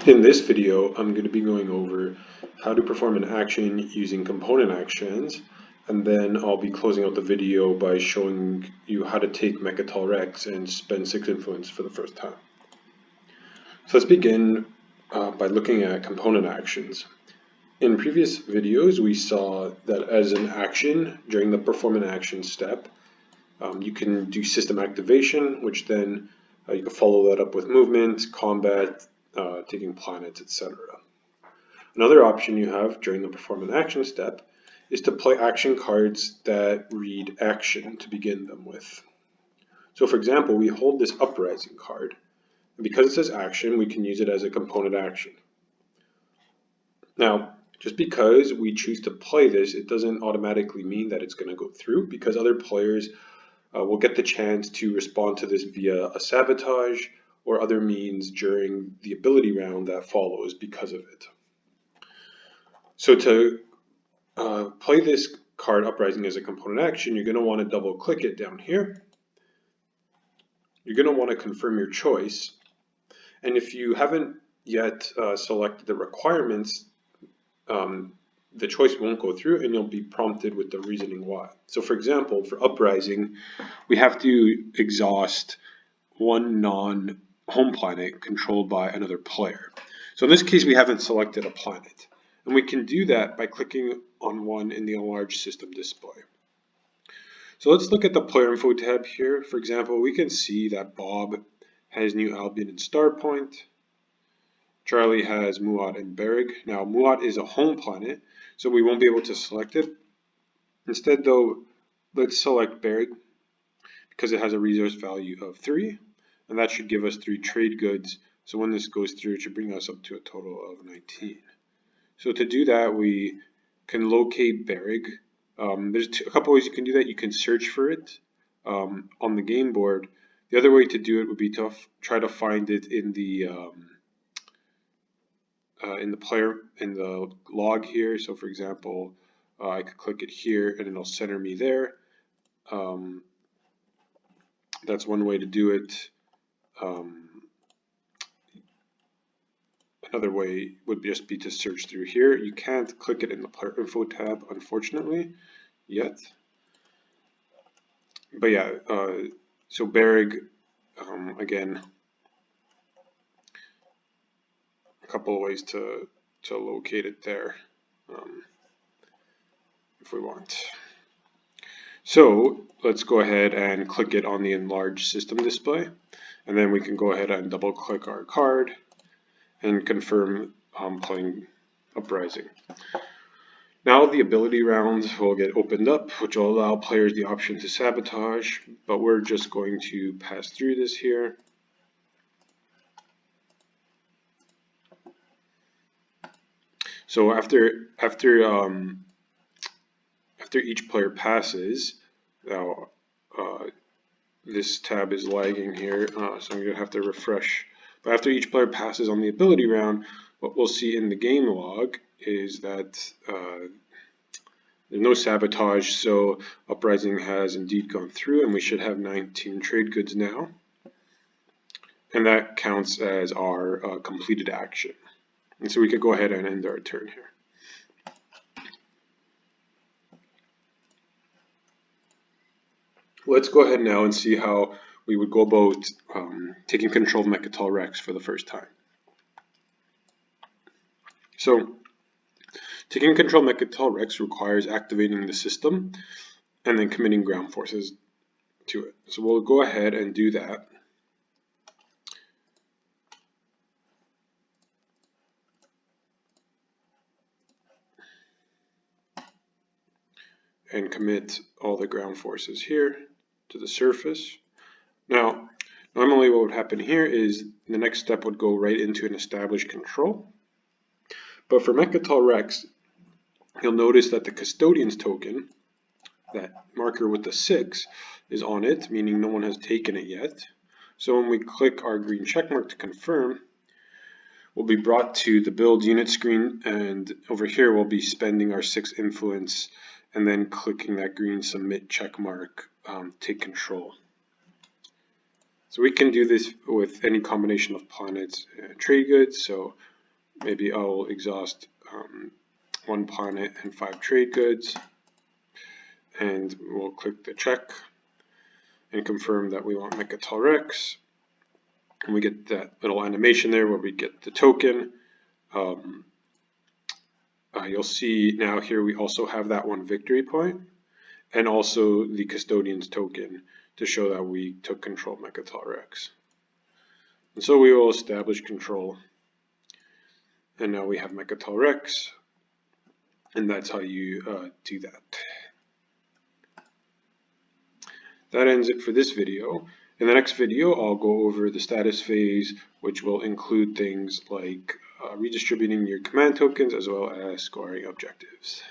In this video, I'm going to be going over how to perform an action using component actions, and then I'll be closing out the video by showing you how to take Mecatol Rex and spend 6 influence for the first time. So let's begin by looking at component actions. In previous videos, we saw that as an action during the perform an action step, you can do system activation, which then you can follow that up with movement, combat, taking planets, etc. Another option you have during the perform an action step is to play action cards that read action to begin them with. So for example, we hold this uprising card, and because it says action, we can use it as a component action. Now, just because we choose to play this, it doesn't automatically mean that it's going to go through, because other players will get the chance to respond to this via a sabotage or other means during the ability round that follows because of it. So to play this card Uprising as a component action, you're going to want to double click it down here. You're going to want to confirm your choice. And if you haven't yet selected the requirements, the choice won't go through and you'll be prompted with the reasoning why. So for example, for Uprising, we have to exhaust one non-home planet controlled by another player. So in this case, we haven't selected a planet. And we can do that by clicking on one in the enlarged system display. So let's look at the player info tab here. For example, we can see that Bob has New Albion and Starpoint. Charlie has Muat and Berrig. Now Muat is a home planet, so we won't be able to select it. Instead though, let's select Berrig because it has a resource value of 3, and that should give us 3 trade goods. So when this goes through, it should bring us up to a total of 19. So to do that, we can locate Berrig. There's a couple ways you can do that. You can search for it on the game board. The other way to do it would be to try to find it in the log here. So for example, I could click it here and it'll center me there. That's one way to do it. Another way would just be to search through here. You can't click it in the player info tab, unfortunately, yet. But yeah, so Berrig, again, a couple of ways to locate it there if we want. So let's go ahead and click it on the enlarged system display, and then we can go ahead and double click our card and confirm playing Uprising. Now the ability rounds will get opened up, which will allow players the option to sabotage, but we're just going to pass through this here. So after each player passes, now this tab is lagging here, so I'm going to have to refresh. But after each player passes on the ability round, what we'll see in the game log is that there's no sabotage, so Uprising has indeed gone through, and we should have 19 trade goods now. And that counts as our completed action. And so we could go ahead and end our turn here. Let's go ahead now and see how we would go about taking control of Mecatol Rex for the first time. So taking control of Mecatol Rex requires activating the system and then committing ground forces to it. So we'll go ahead and do that. And commit all the ground forces here to the surface. Now, normally what would happen here is the next step would go right into an established control. But for Mecatol Rex, you'll notice that the custodian's token, that marker with the 6, is on it, meaning no one has taken it yet. So when we click our green checkmark to confirm, we'll be brought to the build unit screen, and over here we'll be spending our 6 influence and then clicking that green submit checkmark, take control. So we can do this with any combination of planets and trade goods. So maybe I'll exhaust 1 planet and 5 trade goods, and we'll click the check and confirm that we want Mecatol Rex, and we get that little animation there where we get the token. You'll see now here we also have that 1 victory point and also the custodian's token to show that we took control of Mecatol Rex. And so we will establish control, and now we have Mecatol Rex, and that's how you do that. That ends it for this video. In the next video, I'll go over the status phase, which will include things like redistributing your command tokens as well as scoring objectives.